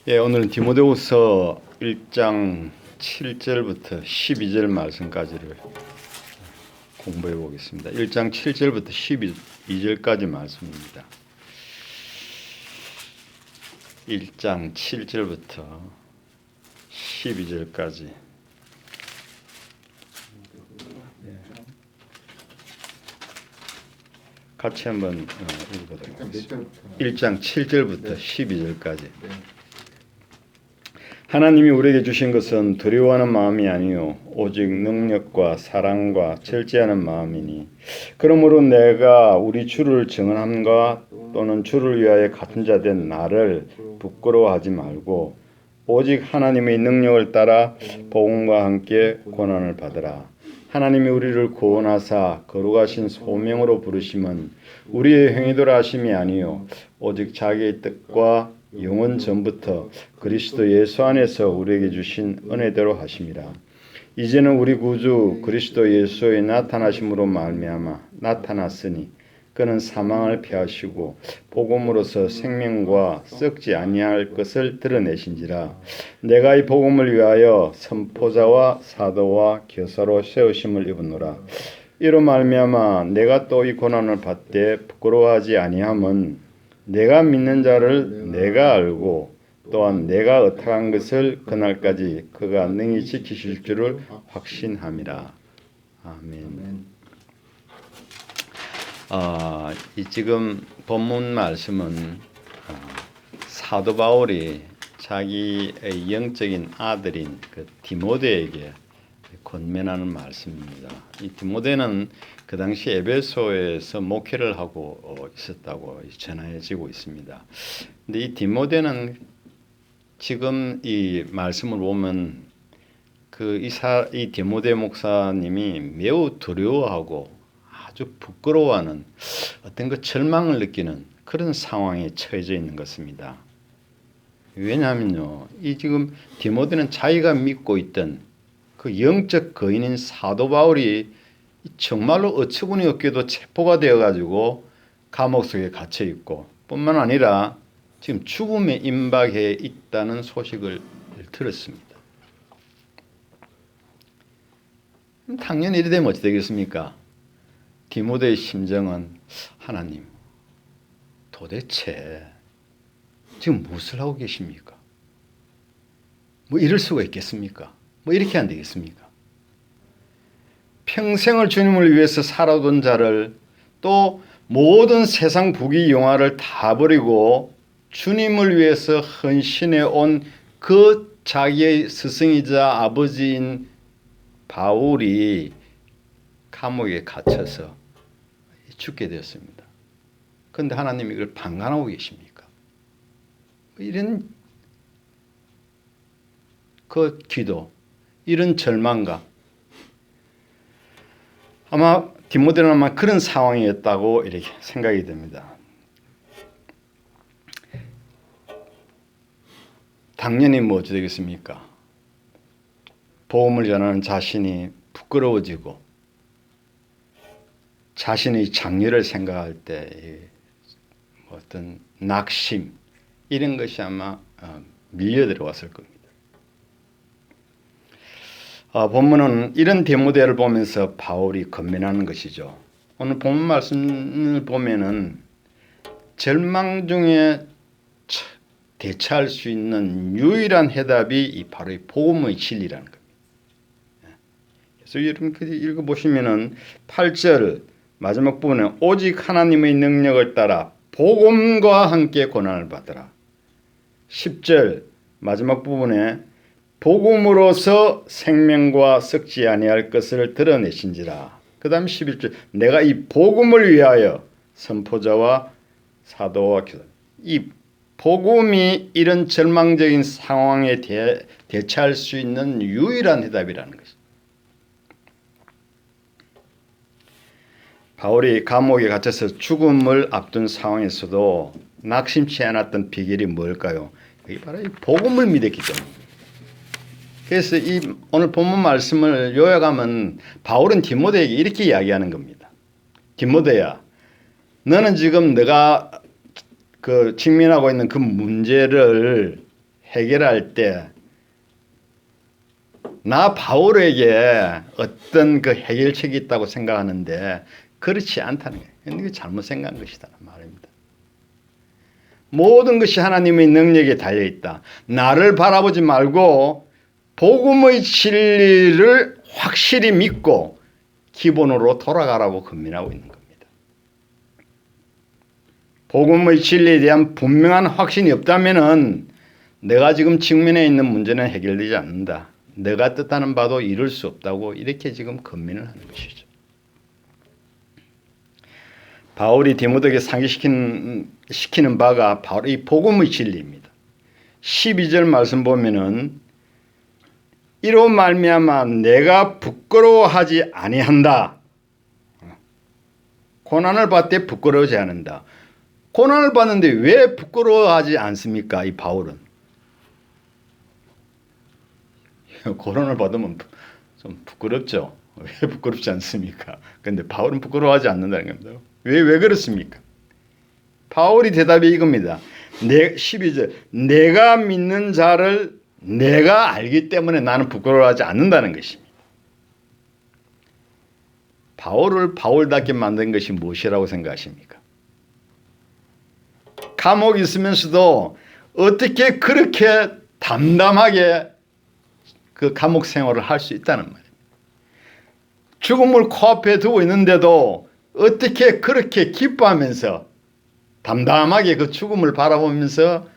예, 오늘은 디모데후서 1장 7절부터 12절 말씀까지를 공부해 보겠습니다. 1장 7절부터 12절까지 말씀입니다. 1장 7절부터 12절까지 같이 한번 읽어보도록 하겠습니다. 1장 7절부터 12절까지. 하나님이 우리에게 주신 것은 두려워하는 마음이 아니요 오직 능력과 사랑과 절제하는 마음이니, 그러므로 내가 우리 주를 증언함과 또는 주를 위하여 같은 자 된 나를 부끄러워하지 말고 오직 하나님의 능력을 따라 복음과 함께 고난을 받으라. 하나님이 우리를 구원하사 거룩하신 소명으로 부르심은 우리의 행위대로 하심이 아니요 오직 자기의 뜻과 영원 전부터 그리스도 예수 안에서 우리에게 주신 은혜대로 하심이라. 이제는 우리 구주 그리스도 예수의 나타나심으로 말미암아 나타났으니 그는 사망을 피하시고 복음으로서 생명과 썩지 아니할 것을 드러내신지라. 내가 이 복음을 위하여 선포자와 사도와 교사로 세우심을 입었노라. 이로 말미암아 내가 또 이 고난을 받되 부끄러워하지 아니함은 내가 믿는 자를 내가 알고 또한 내가 의탁한 것을 그날까지 그가 능히 지키실 줄을 확신함이라. 아멘. 이 지금 본문 말씀은 사도 바울이 자기의 영적인 아들인 그 디모데에게 권면하는 말씀입니다. 이 디모데는 그 당시 에베소에서 목회를 하고 있었다고 전해지고 있습니다. 근데 이 디모데는 지금 이 말씀을 보면 이 디모데 목사님이 매우 두려워하고 아주 부끄러워하는 어떤 그 절망을 느끼는 그런 상황에 처해져 있는 것입니다. 왜냐하면요, 이 지금 디모데는 자기가 믿고 있던 그 영적 거인인 사도 바울이 정말로 어처구니 없게도 체포가 되어가지고 감옥 속에 갇혀 있고, 뿐만 아니라 지금 죽음에 임박해 있다는 소식을 들었습니다. 당연히 이래 되면 어찌 되겠습니까? 디모데의 심정은, 하나님 도대체 지금 무엇을 하고 계십니까? 뭐 이럴 수가 있겠습니까? 뭐 이렇게 안 되겠습니까? 평생을 주님을 위해서 살아온 자를, 또 모든 세상 부귀 영화를 다 버리고 주님을 위해서 헌신해 온 그 자기의 스승이자 아버지인 바울이 감옥에 갇혀서 죽게 되었습니다. 그런데 하나님이 이걸 방관하고 계십니까? 이런 그 기도, 이런 절망감, 아마 디모데는 아마 그런 상황이었다고 이렇게 생각이 됩니다. 당연히 뭐 어찌 되겠습니까? 복음을 전하는 자신이 부끄러워지고 자신의 장래를 생각할 때 어떤 낙심, 이런 것이 아마 밀려 들어왔을 겁니다. 본문은 이런 디모데를 보면서 바울이 권면하는 것이죠. 오늘 본문 말씀을 보면은 절망 중에 대처할 수 있는 유일한 해답이 바로 이 복음의 진리라는 겁니다. 그래서 여러분 읽어보시면은 8절 마지막 부분에 오직 하나님의 능력을 따라 복음과 함께 고난을 받으라. 10절 마지막 부분에 복음으로서 생명과 썩지 아니할 것을 드러내신지라. 그 다음 11절 내가 이 복음을 위하여 선포자와 사도와 교사, 이 복음이 이런 절망적인 상황에 대처할 수 있는 유일한 해답이라는 것입니다. 바울이 감옥에 갇혀서 죽음을 앞둔 상황에서도 낙심치 않았던 비결이 뭘까요? 그게 바로 이 복음을 믿었기 때문입니다. 그래서 이 오늘 본문 말씀을 요약하면 바울은 디모데에게 이렇게 이야기하는 겁니다. 디모데야, 너는 지금 내가 직면하고 있는 그 문제를 해결할 때 나 바울에게 어떤 그 해결책이 있다고 생각하는데 그렇지 않다는 거예요. 이게 잘못 생각한 것이다 말입니다. 모든 것이 하나님의 능력에 달려있다. 나를 바라보지 말고 복음의 진리를 확실히 믿고 기본으로 돌아가라고 권면하고 있는 겁니다. 복음의 진리에 대한 분명한 확신이 없다면 내가 지금 직면해 있는 문제는 해결되지 않는다. 내가 뜻하는 바도 이룰 수 없다고 이렇게 지금 권면을 하는 것이죠. 바울이 디모데에게 상기시키는 바가 바로 이 복음의 진리입니다. 12절 말씀 보면은 이로 말미암아 내가 부끄러워하지 아니한다. 고난을 받을 때 부끄러워하지 않는다. 고난을 받는데 왜 부끄러워하지 않습니까? 이 바울은. 고난을 받으면 좀 부끄럽죠. 왜 부끄럽지 않습니까? 그런데 바울은 부끄러워하지 않는다는 겁니다. 왜 그렇습니까? 바울이 대답이 이겁니다. 12절 내가 믿는 자를 내가 알기 때문에 나는 부끄러워하지 않는다는 것입니다. 바울을 바울답게 만든 것이 무엇이라고 생각하십니까? 감옥에 있으면서도 어떻게 그렇게 담담하게 그 감옥 생활을 할 수 있다는 말입니다. 죽음을 코앞에 두고 있는데도 어떻게 그렇게 기뻐하면서 담담하게 그 죽음을 바라보면서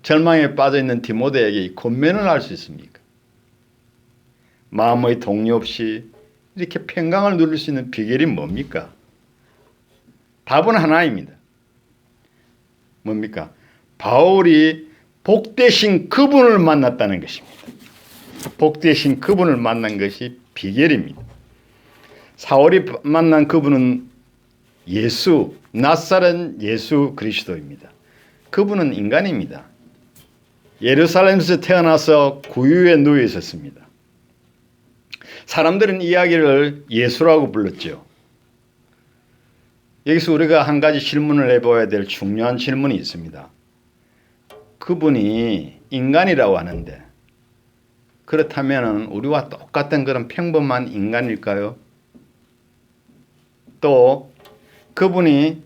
절망에 빠져있는 디모데에게 권면을 할 수 있습니까? 마음의 동요 없이 이렇게 평강을 누릴 수 있는 비결이 뭡니까? 답은 하나입니다. 뭡니까? 바울이 복되신 그분을 만났다는 것입니다. 복되신 그분을 만난 것이 비결입니다. 사울이 만난 그분은 예수, 낫사렛 예수 그리스도입니다. 그분은 인간입니다. 예루살렘에서 태어나서 구유에 누워 있었습니다. 사람들은 이야기를 예수라고 불렀죠. 여기서 우리가 한 가지 질문을 해봐야 될 중요한 질문이 있습니다. 그분이 인간이라고 하는데 그렇다면 우리와 똑같은 그런 평범한 인간일까요? 또 그분이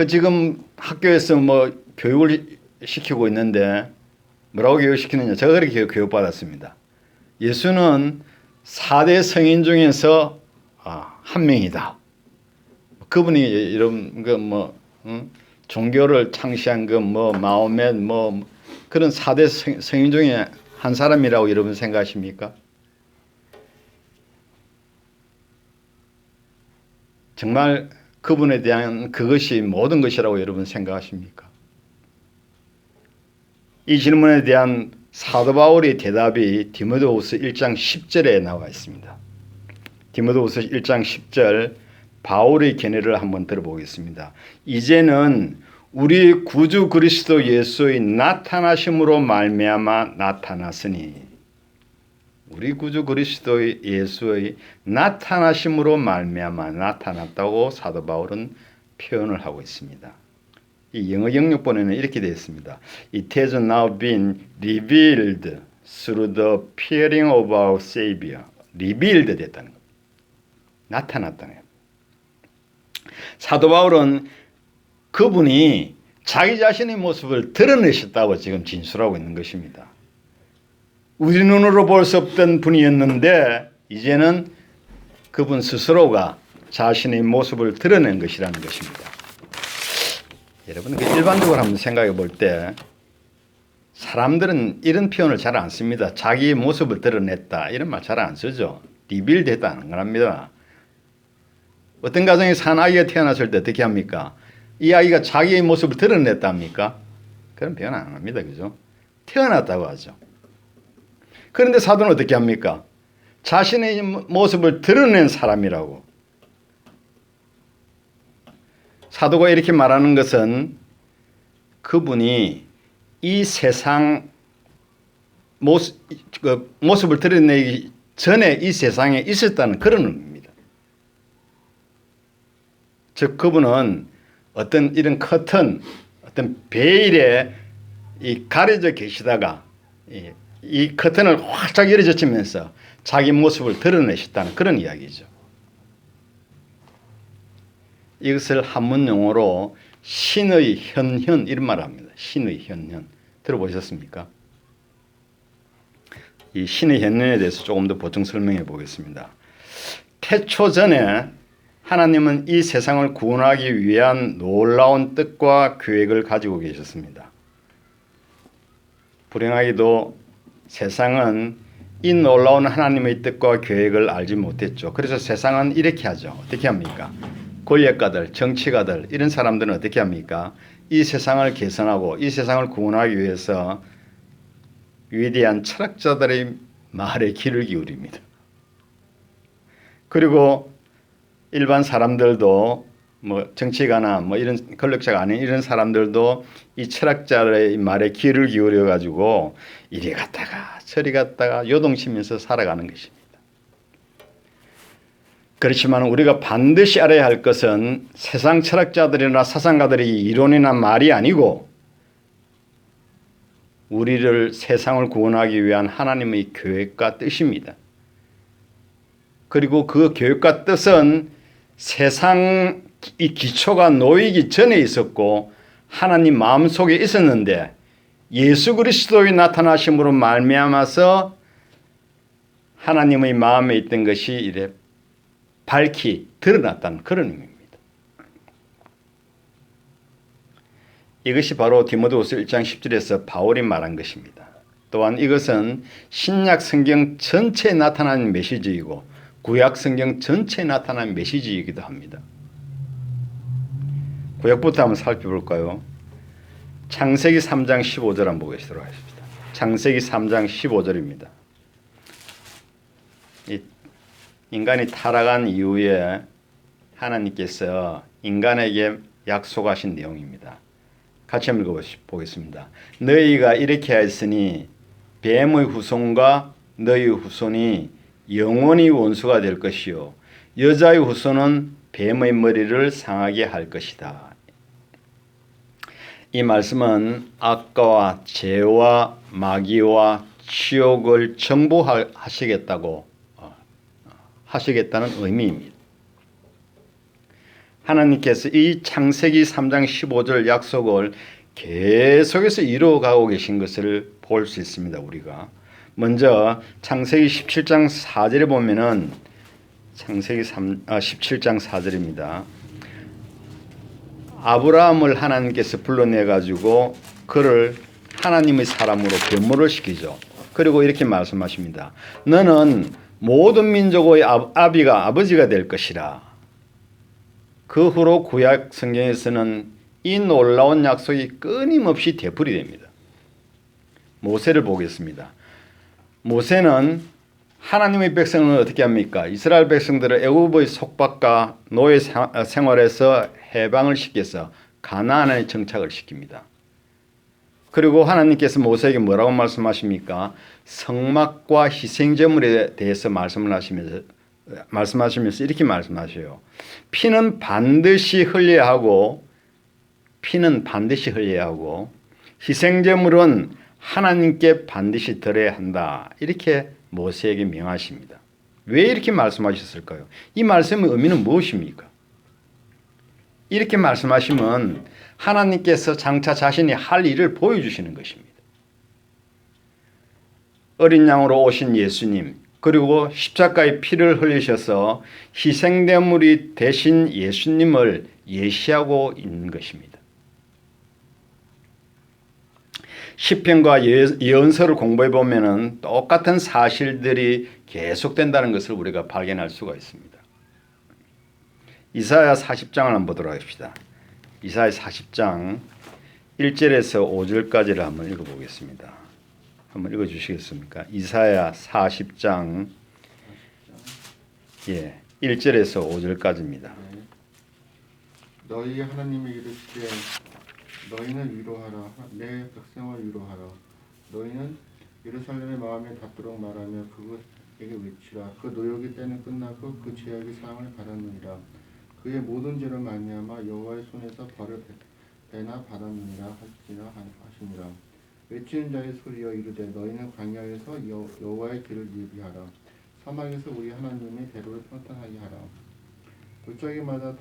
지금 학교에서 교육을 시키고 있는데 뭐라고 교육시키느냐? 제가 그렇게 교육받았습니다. 예수는 4대 성인 중에서 한 명이다. 그분이 이런 종교를 창시한 마호멧 그런 4대 성인 중에 한 사람이라고 여러분 생각하십니까? 정말 그분에 대한 그것이 모든 것이라고 여러분 생각하십니까? 이 질문에 대한 사도 바울의 대답이 디모데후서 1장 10절에 나와 있습니다. 디모데후서 1장 10절 바울의 견해를 한번 들어보겠습니다. 이제는 우리 구주 그리스도 예수의 나타나심으로 말미암아 나타났으니 우리 구주 그리스도 예수의 나타나심으로 말미암아 나타났다고 사도 바울은 표현을 하고 있습니다. 이 영어 영역본에는 이렇게 되어 있습니다. It has now been revealed through the appearing of our Savior. revealed 됐다는 겁니다. 나타났다는 겁니다. 사도 바울은 그분이 자기 자신의 모습을 드러내셨다고 지금 진술하고 있는 것입니다. 우리 눈으로 볼 수 없던 분이었는데 이제는 그분 스스로가 자신의 모습을 드러낸 것이라는 것입니다. 여러분 일반적으로 한번 생각해 볼 때 사람들은 이런 표현을 잘 안 씁니다. 자기의 모습을 드러냈다 이런 말 잘 안 쓰죠. 리빌됐다는 겁니다. 어떤 가정에 산 아이가 태어났을 때 어떻게 합니까? 이 아이가 자기의 모습을 드러냈답니까? 그런 표현 안 합니다. 그죠? 태어났다고 하죠. 그런데 사도는 어떻게 합니까? 자신의 모습을 드러낸 사람이라고. 사도가 이렇게 말하는 것은 그분이 이 세상 모습을 드러내기 전에 이 세상에 있었다는 그런 의미입니다. 즉 그분은 어떤 이런 어떤 어떤 베일에 이 가려져 계시다가 이 커튼을 활짝 열어젖히면서 자기 모습을 드러내셨다는 그런 이야기죠. 이것을 한문 용어로 신의 현현 이런 말을 합니다. 신의 현현 들어보셨습니까? 이 신의 현현에 대해서 조금 더 보충 설명해 보겠습니다. 태초 전에 하나님은 이 세상을 구원하기 위한 놀라운 뜻과 계획을 가지고 계셨습니다. 불행하게도 세상은 이 놀라운 하나님의 뜻과 계획을 알지 못했죠. 그래서 세상은 이렇게 하죠. 어떻게 합니까? 권력가들, 정치가들 이런 사람들은 어떻게 합니까? 이 세상을 개선하고 이 세상을 구원하기 위해서 위대한 철학자들의 말에 귀를 기울입니다. 그리고 일반 사람들도 뭐 정치가나 뭐 이런 권력자가 아닌 이런 사람들도 이 철학자의 말에 귀를 기울여 가지고 이리 갔다가 저리 갔다가 요동치면서 살아가는 것입니다. 그렇지만 우리가 반드시 알아야 할 것은 세상 철학자들이나 사상가들의 이론이나 말이 아니고 우리를 세상을 구원하기 위한 하나님의 계획과 뜻입니다. 그리고 그 계획과 뜻은 세상 이 기초가 놓이기 전에 있었고 하나님 마음속에 있었는데 예수 그리스도의 나타나심으로 말미암아서 하나님의 마음에 있던 것이 이래 밝히 드러났다는 그런 의미입니다. 이것이 바로 디모데후서 1장 10절에서 바울이 말한 것입니다. 또한 이것은 신약 성경 전체에 나타나는 메시지이고 구약 성경 전체에 나타나는 메시지이기도 합니다. 구약부터 한번 살펴볼까요? 창세기 3장 15절 한번 보겠습니다. 창세기 3장 15절입니다. 인간이 타락한 이후에 하나님께서 인간에게 약속하신 내용입니다. 같이 한번 읽어보겠습니다. 너희가 이렇게 하였으니 뱀의 후손과 너희 후손이 영원히 원수가 될 것이요 여자의 후손은 뱀의 머리를 상하게 할 것이다. 이 말씀은 악과와 죄와 마귀와 지옥을 정복하시겠다는 의미입니다. 하나님께서 이 창세기 3장 15절 약속을 계속해서 이루어가고 계신 것을 볼 수 있습니다. 우리가 먼저 창세기 17장 4절에 보면은 창세기 17장 4절입니다. 아브라함을 하나님께서 불러내 가지고 그를 하나님의 사람으로 변모를 시키죠. 그리고 이렇게 말씀하십니다. 너는 모든 민족의 아버지가 될 것이라. 그 후로 구약 성경에서는 이 놀라운 약속이 끊임없이 되풀이됩니다. 모세를 보겠습니다. 모세는 하나님의 백성을 어떻게 합니까? 이스라엘 백성들을 애굽의 속박과 노예 생활에서 해방을 시켜서 가나안에 정착을 시킵니다. 그리고 하나님께서 모세에게 뭐라고 말씀하십니까? 성막과 희생제물에 대해서 말씀하시면서 이렇게 말씀하셔요. 피는 반드시 흘려야 하고 희생제물은 하나님께 반드시 드려야 한다. 이렇게 모세에게 명하십니다. 왜 이렇게 말씀하셨을까요? 이 말씀의 의미는 무엇입니까? 이렇게 말씀하시면 하나님께서 장차 자신이 할 일을 보여주시는 것입니다. 어린 양으로 오신 예수님, 그리고 십자가의 피를 흘리셔서 희생제물이 되신 예수님을 예시하고 있는 것입니다. 시편과 예언서를 공부해 보면은 똑같은 사실들이 계속된다는 것을 우리가 발견할 수가 있습니다. 이사야 40장을 한번 보도록 하겠습니다. 이사야 40장 1절에서 5절까지를 한번 읽어보겠습니다. 한번 읽어주시겠습니까? 이사야 40장 1절에서 5절까지입니다. 너희 하나님이 이르시되 너희는 위로하라. 내 백성을 위로하라. 너희는 예루살렘의 마음에 닿도록 말하며 그것에게 외치라. 그 노역의 때는 끝나고 그 죄악의 사함을 받았느니라. 그의 모든 죄로 말미암아 여호와의 손에서 벌을 배나 바다느니라 할지나 하시니라. 외치는 자의 소리여 이르되 너희는 광야에서 여호와의 길을 예비하라. 사막에서 우리 하나님의 대로를 평탄하게 하라. 골짜기마다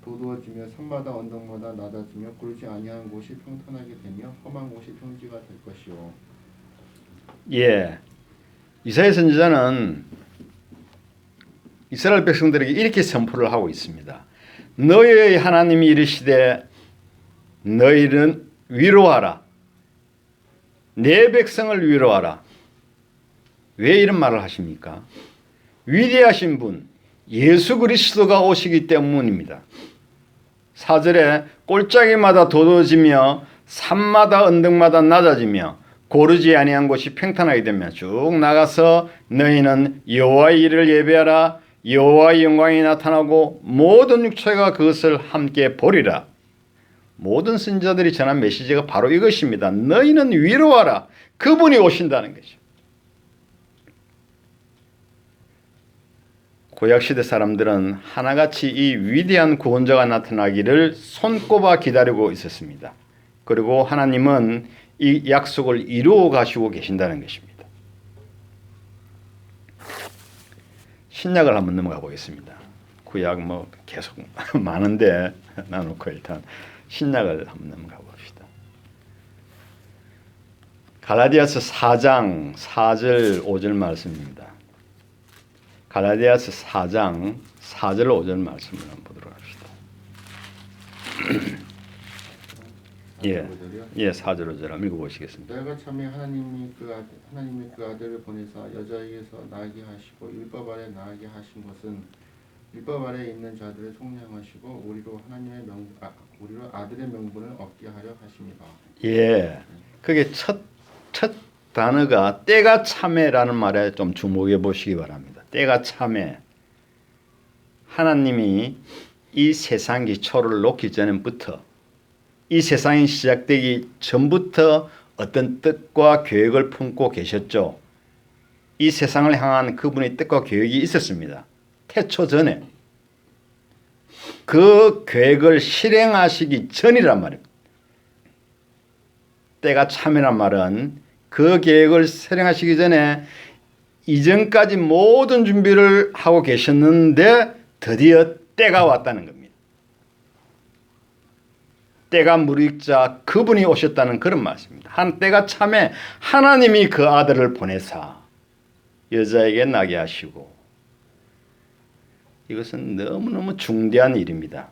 도두어지며 산마다 언덕마다 낮아지며 고르지 아니한 곳이 평탄하게 되며 험한 곳이 평지가 될 것이요. 예, 이사야 선지자는 이스라엘 백성들에게 이렇게 선포를 하고 있습니다. 너희의 하나님이 이르시되 너희는 위로하라. 내 백성을 위로하라. 왜 이런 말을 하십니까? 위대하신 분 예수 그리스도가 오시기 때문입니다. 4절에 골짜기마다 도도해지며 산마다 언덕마다 낮아지며 고르지 아니한 곳이 평탄하게 되며 쭉 나가서 너희는 여호와의 일을 예배하라. 여호와의 영광이 나타나고 모든 육체가 그것을 함께 보리라. 모든 선지자들이 전한 메시지가 바로 이것입니다. 너희는 위로하라. 그분이 오신다는 것이죠. 구약시대 사람들은 하나같이 이 위대한 구원자가 나타나기를 손꼽아 기다리고 있었습니다. 그리고 하나님은 이 약속을 이루어 가시고 계신다는 것입니다. 신약을 한번 넘어가 보겠습니다. 구약 뭐 계속 많은데 나놓고 일단 신약을 한번 넘어가 봅시다. 갈라디아서 4장 4절 5절 말씀입니다. 갈라디아서 4장 4절 5절 말씀을 한번 보도록 합시다. 예, 4절 5절 한번 읽어보시겠습니다. 내가 참에 하나님이 그 아들을 보내사 여자에게서 나게 하시고 율법 아래 나게 하신 것은 율법 아래 있는 자들을 속량하시고 우리로 아들의 명분을 얻게 하려 하십니다. 예, 그게 첫 단어가 때가 참에라는 말에 좀 주목해 보시기 바랍니다. 때가 참에. 하나님이 이 세상 기초를 놓기 전부터 이 세상이 시작되기 전부터 어떤 뜻과 계획을 품고 계셨죠. 이 세상을 향한 그분의 뜻과 계획이 있었습니다. 태초 전에. 그 계획을 실행하시기 전이란 말입니다. 때가 참이란 말은 그 계획을 실행하시기 전에 이전까지 모든 준비를 하고 계셨는데 드디어 때가 왔다는 겁니다. 때가 무르익자 그분이 오셨다는 그런 말씀입니다. 때가 참에 하나님이 그 아들을 보내사 여자에게 나게 하시고, 이것은 너무너무 중대한 일입니다.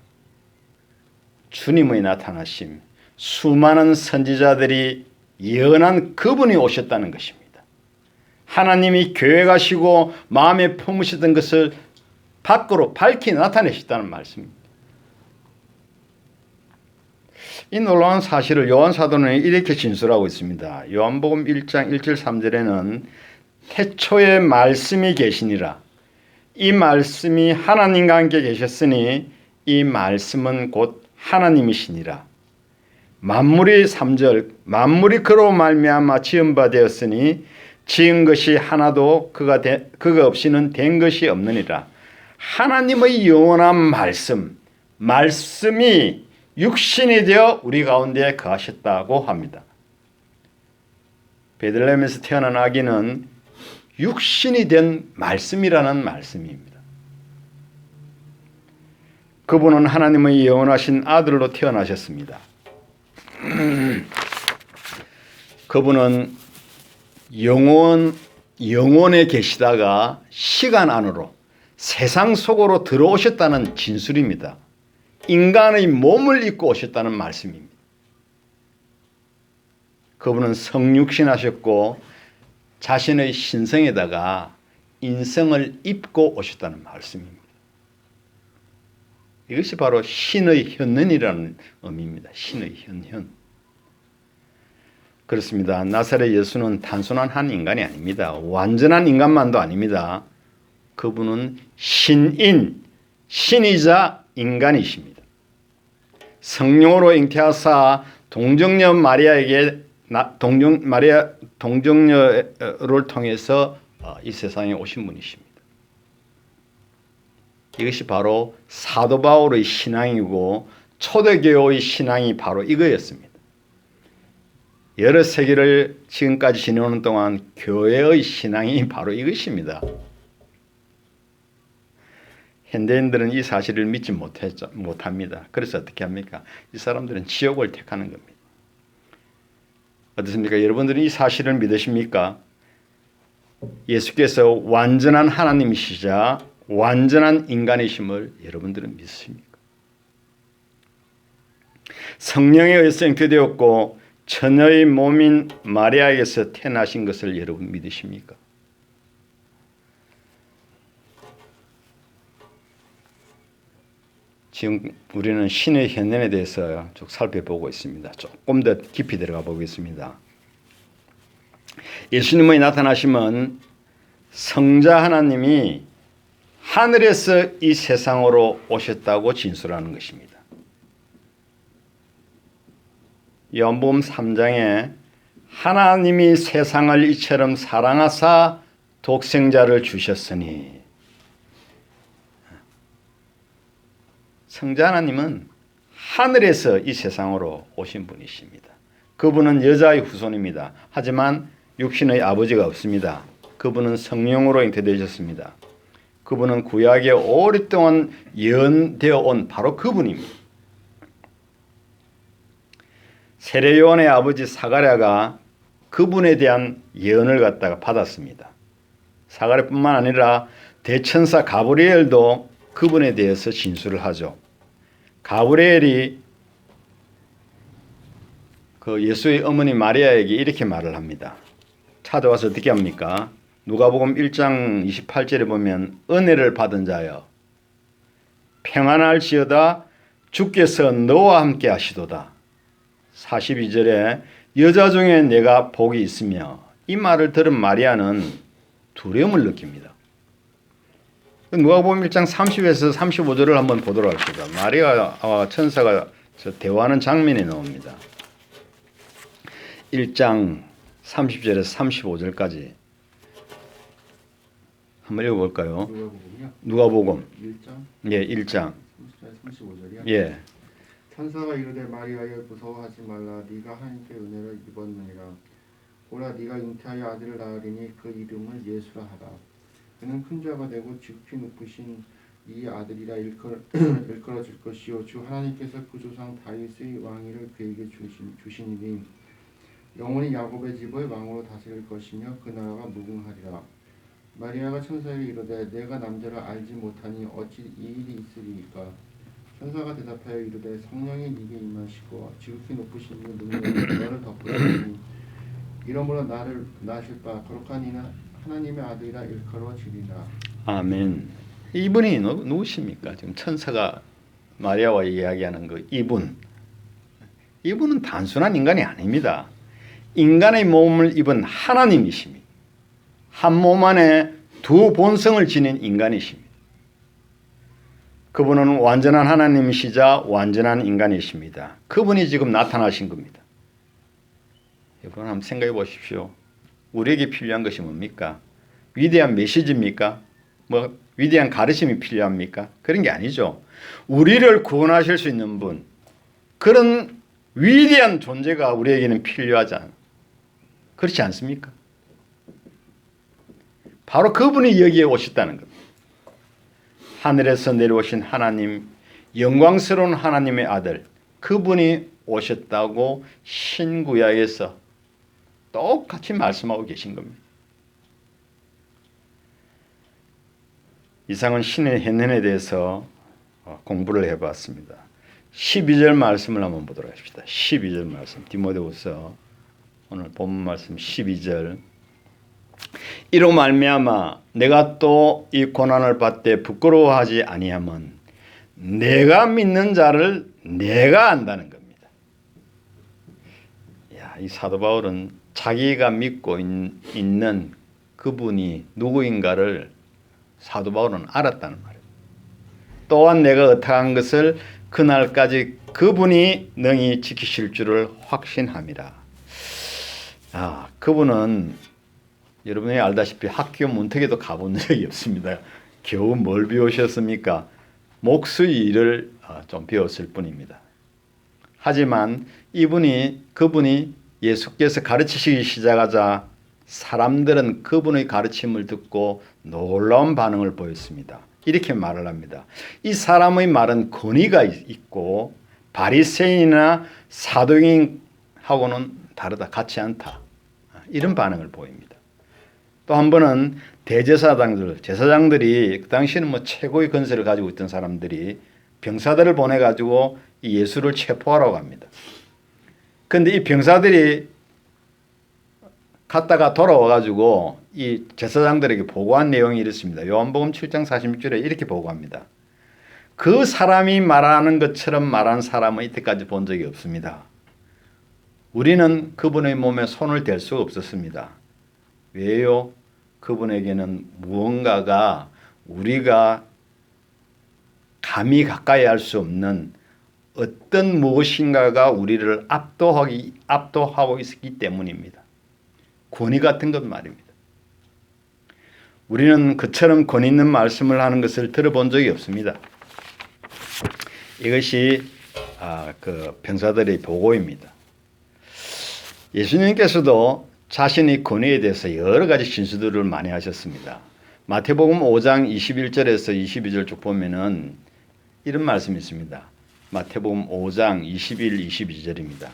주님의 나타나심, 수많은 선지자들이 예언한 그분이 오셨다는 것입니다. 하나님이 계획하시고 마음에 품으시던 것을 밖으로 밝히 나타내셨다는 말씀입니다. 이 놀라운 사실을 요한 사도는 이렇게 진술하고 있습니다. 요한복음 1장 1절 3절에는 태초에 말씀이 계시니라. 이 말씀이 하나님과 함께 계셨으니 이 말씀은 곧 하나님이시니라. 만물이 3절 만물이 그로 말미암아 지은 바 되었으니 지은 것이 하나도 그가 없이는 된 것이 없느니라. 하나님의 영원한 말씀이 육신이 되어 우리 가운데 거하셨다고 합니다. 베들레헴에서 태어난 아기는 육신이 된 말씀이라는 말씀입니다. 그분은 하나님의 영원하신 아들로 태어나셨습니다. 그분은 영원에 계시다가 시간 안으로 세상 속으로 들어오셨다는 진술입니다. 인간의 몸을 입고 오셨다는 말씀입니다. 그분은 성육신하셨고 자신의 신성에다가 인성을 입고 오셨다는 말씀입니다. 이것이 바로 신의 현현이라는 의미입니다. 신의 현현. 그렇습니다. 나사렛 예수는 단순한 한 인간이 아닙니다. 완전한 인간만도 아닙니다. 그분은 신이자 인간이십니다. 성령으로 잉태하사 동정녀 마리아에게 동정녀를 통해서 이 세상에 오신 분이십니다. 이것이 바로 사도 바울의 신앙이고 초대교회의 신앙이 바로 이거였습니다. 여러 세기를 지금까지 지내오는 동안 교회의 신앙이 바로 이것입니다. 현대인들은 이 사실을 믿지 못합니다. 그래서 어떻게 합니까? 이 사람들은 지옥을 택하는 겁니다. 어떻습니까? 여러분들은 이 사실을 믿으십니까? 예수께서 완전한 하나님이시자 완전한 인간이심을 여러분들은 믿으십니까? 성령에 의해서 잉태되었고 처녀의 몸인 마리아에게서 태어나신 것을 여러분 믿으십니까? 지금 우리는 신의 현현에 대해서 쭉 살펴보고 있습니다. 조금 더 깊이 들어가 보겠습니다. 예수님의 나타나심은 성자 하나님이 하늘에서 이 세상으로 오셨다고 진술하는 것입니다. 요한복음 3장에 하나님이 세상을 이처럼 사랑하사 독생자를 주셨으니, 성자 하나님은 하늘에서 이 세상으로 오신 분이십니다. 그분은 여자의 후손입니다. 하지만 육신의 아버지가 없습니다. 그분은 성령으로 잉태되셨습니다. 그분은 구약에 오랫동안 예언되어 온 바로 그분입니다. 세례 요한의 아버지 사가랴가 그분에 대한 예언을 갖다가 받았습니다. 사가랴뿐만 아니라 대천사 가브리엘도 그분에 대해서 진술을 하죠. 가브리엘이 그 예수의 어머니 마리아에게 이렇게 말을 합니다. 찾아와서 어떻게 합니까? 누가복음 1장 28절에 보면 은혜를 받은 자여 평안할지어다 주께서 너와 함께 하시도다. 42절에 여자 중에 내가 복이 있으며, 이 말을 들은 마리아는 두려움을 느낍니다. 누가복음 1장 30에서 35절을 한번 보도록 합시다. 마리아와 천사가 대화하는 장면이 나옵니다. 1장 30절에서 35절까지 한번 읽어볼까요? 누가복음 1장? 예, 1장 35절이요? 예. 천사가 이르되 마리아여 무서워하지 말라. 네가 하나님께 은혜를 입었느니라. 보라 네가 잉태하여 아들을 낳으리니 그 이름을 예수라 하라. 그는 큰 자가 되고 지극히 높으신 이 아들이라 일컬어질 것이요 주 하나님께서 그 조상 다윗의 왕위를 그에게 주시니니 영원히 야곱의 집을 왕으로 다스릴 것이며 그 나라가 무궁하리라. 마리아가 천사에게 이르되 내가 남자를 알지 못하니 어찌 이 일이 있으리이까. 천사가 대답하여 이르되 성령이 네게 임하시고 지극히 높으신 이의 능력이 너를 덮으시니 이러므로 나를 낳으실 바 거룩한 이는 하나님의 아들이라 일컬어지리라. 아멘. 이분이 누구십니까? 지금 천사가 마리아와 이야기하는 그 이분은 단순한 인간이 아닙니다. 인간의 몸을 입은 하나님이십니다. 한 몸 안에 두 본성을 지닌 인간이십니다. 그분은 완전한 하나님이시자 완전한 인간이십니다. 그분이 지금 나타나신 겁니다. 여러분 한번 생각해 보십시오. 우리에게 필요한 것이 뭡니까? 위대한 메시지입니까? 뭐 위대한 가르침이 필요합니까? 그런 게 아니죠. 우리를 구원하실 수 있는 분, 그런 위대한 존재가 우리에게는 필요하지 않아요. 그렇지 않습니까? 바로 그분이 여기에 오셨다는 겁니다. 하늘에서 내려오신 하나님, 영광스러운 하나님의 아들, 그분이 오셨다고 신구약에서 똑같이 말씀하고 계신 겁니다. 이상은 신의 현현에 대해서 공부를 해봤습니다. 12절 말씀을 한번 보도록 합시다. 12절 말씀, 디모데후서 오늘 본문 말씀 12절. 이로 말미암아 내가 또 이 고난을 받되 부끄러워하지 아니함은 내가 믿는 자를 내가 안다는 겁니다. 이 사도 바울은 자기가 믿고 있는 그분이 누구인가를 사도 바울은 알았다는 말이에요. 또한 내가 의탁한 것을 그날까지 그분이 능히 지키실 줄을 확신함이라. 그분은 여러분이 알다시피 학교 문턱에도 가본 적이 없습니다. 겨우 뭘 배우셨습니까? 목수의 일을 좀 배웠을 뿐입니다. 하지만 그분이 예수께서 가르치시기 시작하자 사람들은 그분의 가르침을 듣고 놀라운 반응을 보였습니다. 이렇게 말을 합니다. 이 사람의 말은 권위가 있고 바리새인이나 사도인하고는 다르다. 같지 않다. 이런 반응을 보입니다. 또 한 번은 제사장들이 그 당시에는 뭐 최고의 권세를 가지고 있던 사람들이 병사들을 보내가지고 이 예수를 체포하라고 합니다. 그런데 이 병사들이 갔다가 돌아와가지고 이 제사장들에게 보고한 내용이 이렇습니다. 요한복음 7장 46절에 이렇게 보고합니다. 그 사람이 말하는 것처럼 말한 사람은 이때까지 본 적이 없습니다. 우리는 그분의 몸에 손을 댈 수가 없었습니다. 왜요? 그분에게는 무언가가 우리가 감히 가까이 할 수 없는 어떤 무엇인가가 우리를 압도하고 있었기 때문입니다. 권위 같은 것 말입니다. 우리는 그처럼 권위 있는 말씀을 하는 것을 들어본 적이 없습니다. 이것이 그 병사들의 보고입니다. 예수님께서도 자신의 권위에 대해서 여러 가지 진술들을 많이 하셨습니다. 마태복음 5장 21절에서 22절 쭉 보면은 이런 말씀이 있습니다. 마태복음 5장 21, 22절입니다.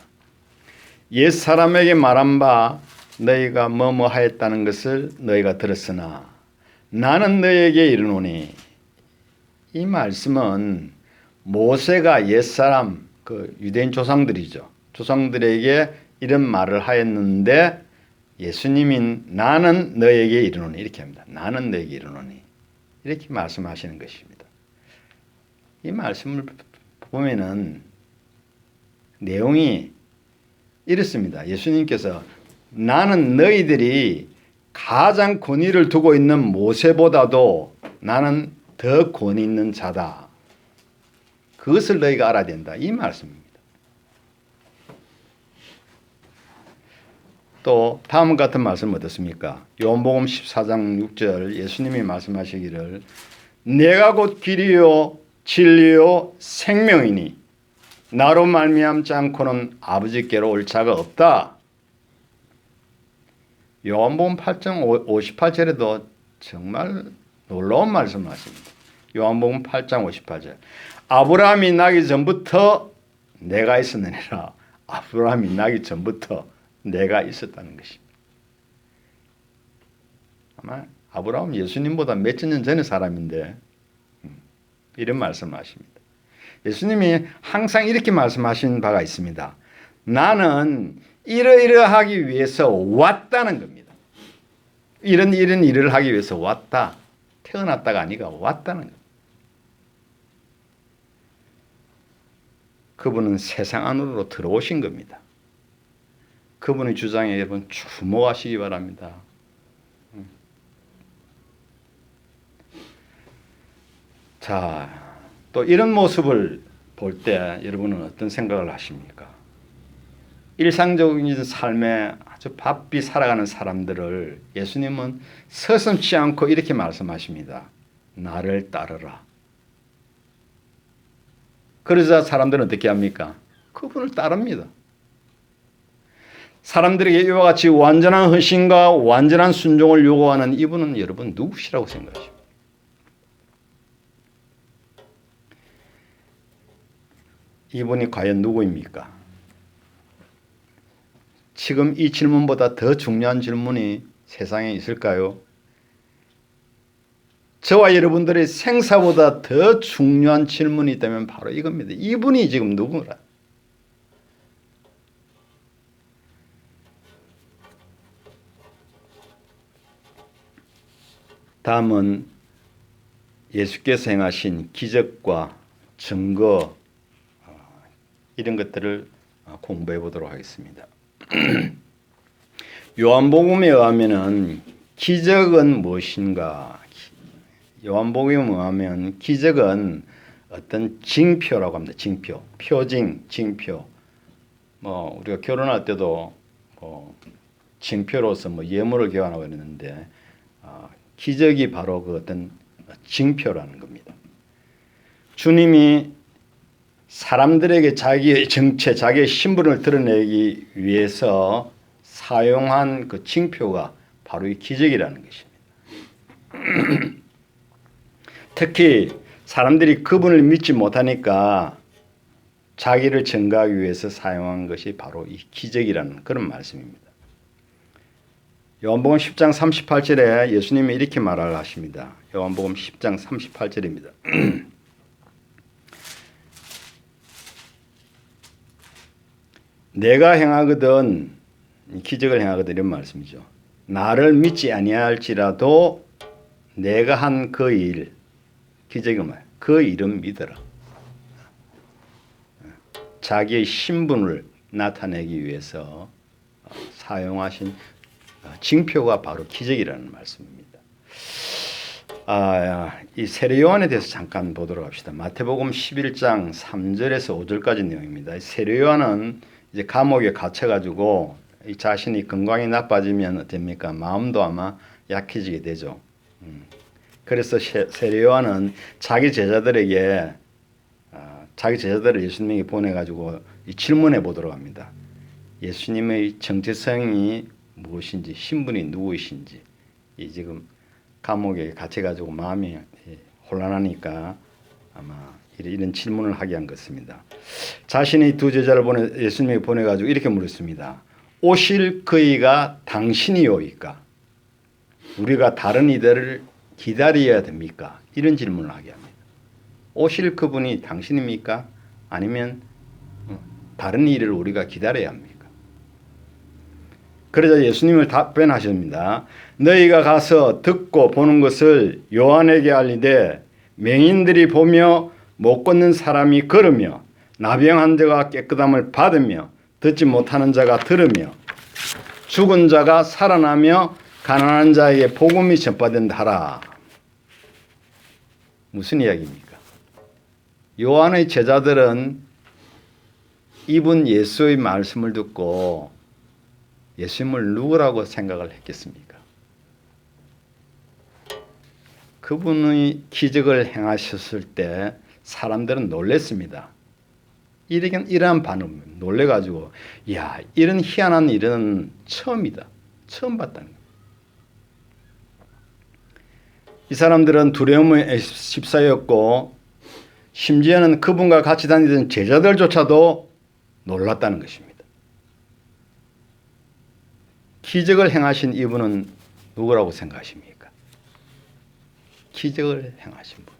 옛 사람에게 말한 바 너희가 뭐뭐 하였다는 것을 너희가 들었으나 나는 너희에게 이르노니. 이 말씀은 모세가 옛사람 그 유대인 조상들이죠. 조상들에게 이런 말을 하였는데 예수님인 나는 너에게 이르노니 이렇게 합니다. 나는 너에게 이르노니 이렇게 말씀하시는 것입니다. 이 말씀을 보면은 내용이 이렇습니다. 예수님께서 나는 너희들이 가장 권위를 두고 있는 모세보다도 나는 더 권위 있는 자다. 그것을 너희가 알아야 된다. 이 말씀입니다. 또 다음 같은 말씀 어떻습니까? 요한복음 14장 6절 예수님이 말씀하시기를 내가 곧 길이요 진리요 생명이니 나로 말미암지 않고는 아버지께로 올 자가 없다. 요한복음 8장 58절에도 정말 놀라운 말씀을 하십니다. 요한복음 8장 58절 아브라함이 나기 전부터 내가 있었느니라. 아브라함이 나기 전부터 내가 있었다는 것입니다. 아마 아브라함 예수님보다 몇천 년 전의 사람인데 이런 말씀을 하십니다. 예수님이 항상 이렇게 말씀하신 바가 있습니다. 나는 이러이러하기 위해서 왔다는 겁니다. 이런 일을 하기 위해서 왔다. 태어났다가 아니라 왔다는 겁니다. 그분은 세상 안으로 들어오신 겁니다. 그분의 주장에 여러분 주목하시기 바랍니다. 자, 또 이런 모습을 볼 때 여러분은 어떤 생각을 하십니까? 일상적인 삶에 아주 바삐 살아가는 사람들을 예수님은 서슴지 않고 이렇게 말씀하십니다. 나를 따르라. 그러자 사람들은 어떻게 합니까? 그분을 따릅니다. 사람들에게 이와 같이 완전한 헌신과 완전한 순종을 요구하는 이분은 여러분 누구시라고 생각하십니까? 이분이 과연 누구입니까? 지금 이 질문보다 더 중요한 질문이 세상에 있을까요? 저와 여러분들의 생사보다 더 중요한 질문이 있다면 바로 이겁니다. 이분이 지금 누구라? 다음은 예수께서 행하신 기적과 증거 이런 것들을 공부해 보도록 하겠습니다. 요한복음에 의하면 기적은 무엇인가? 요한복음에 의하면 기적은 어떤 징표라고 합니다. 징표, 표징, 징표. 우리가 결혼할 때도 징표로서 예물을 교환하고 있는데 기적이 바로 그 어떤 징표라는 겁니다. 주님이 사람들에게 자기의 정체, 자기의 신분을 드러내기 위해서 사용한 그 징표가 바로 이 기적이라는 것입니다. 특히 사람들이 그분을 믿지 못하니까 자기를 증거하기 위해서 사용한 것이 바로 이 기적이라는 그런 말씀입니다. 요한복음 10장 38절에 예수님이 이렇게 말을 하십니다. 요한복음 10장 38절입니다. 내가 행하거든, 기적을 행하거든 이런 말씀이죠. 나를 믿지 아니할지라도 내가 한 그 일, 기적이 뭐야? 그 일은 믿어라. 자기의 신분을 나타내기 위해서 사용하신 징표가 바로 기적이라는 말씀입니다. 이 세례 요한에 대해서 잠깐 보도록 합시다. 마태복음 11장 3절에서 5절까지 내용입니다. 세례 요한은 이제 감옥에 갇혀가지고 자신이 건강이 나빠지면 됩니까? 마음도 아마 약해지게 되죠. 그래서 세례 요한은 자기 제자들을 예수님에게 보내가지고 질문해 보도록 합니다. 예수님의 정체성이 무엇인지, 신분이 누구이신지. 지금 감옥에 갇혀가지고 마음이 혼란하니까 아마 이런 질문을 하게 한 것입니다. 자신의 두 제자를 예수님에게 보내가지고 이렇게 물었습니다. 오실 그이가 당신이오이까? 우리가 다른 이들을 기다려야 됩니까? 이런 질문을 하게 합니다. 오실 그분이 당신입니까? 아니면 다른 일을 우리가 기다려야 합니까? 그러자 예수님을 답변하십니다. 너희가 가서 듣고 보는 것을 요한에게 알리되 맹인들이 보며 못 걷는 사람이 걸으며 나병한 자가 깨끗함을 받으며 듣지 못하는 자가 들으며 죽은 자가 살아나며 가난한 자에게 복음이 전파된다 하라. 무슨 이야기입니까? 요한의 제자들은 이분 예수의 말씀을 듣고 예수님을 누구라고 생각을 했겠습니까? 그분의 기적을 행하셨을 때 사람들은 놀랬습니다. 이러한 반응, 놀래가지고, 이야, 이런 희한한 일은 처음이다. 처음 봤다는 거예요. 이 사람들은 두려움에 휩싸였고, 심지어는 그분과 같이 다니던 제자들조차도 놀랐다는 것입니다. 기적을 행하신 이분은 누구라고 생각하십니까? 기적을 행하신 분.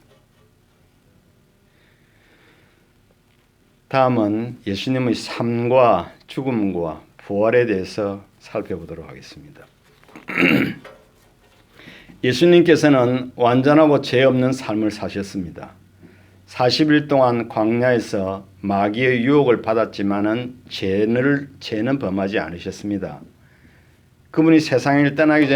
다음은 예수님의 삶과 죽음과 부활에 대해서 살펴보도록 하겠습니다. 예수님께서는 완전하고 죄 없는 삶을 사셨습니다. 40일 동안 광야에서 마귀의 유혹을 받았지만은 죄는 범하지 않으셨습니다. 그분이 세상을 떠나기 전에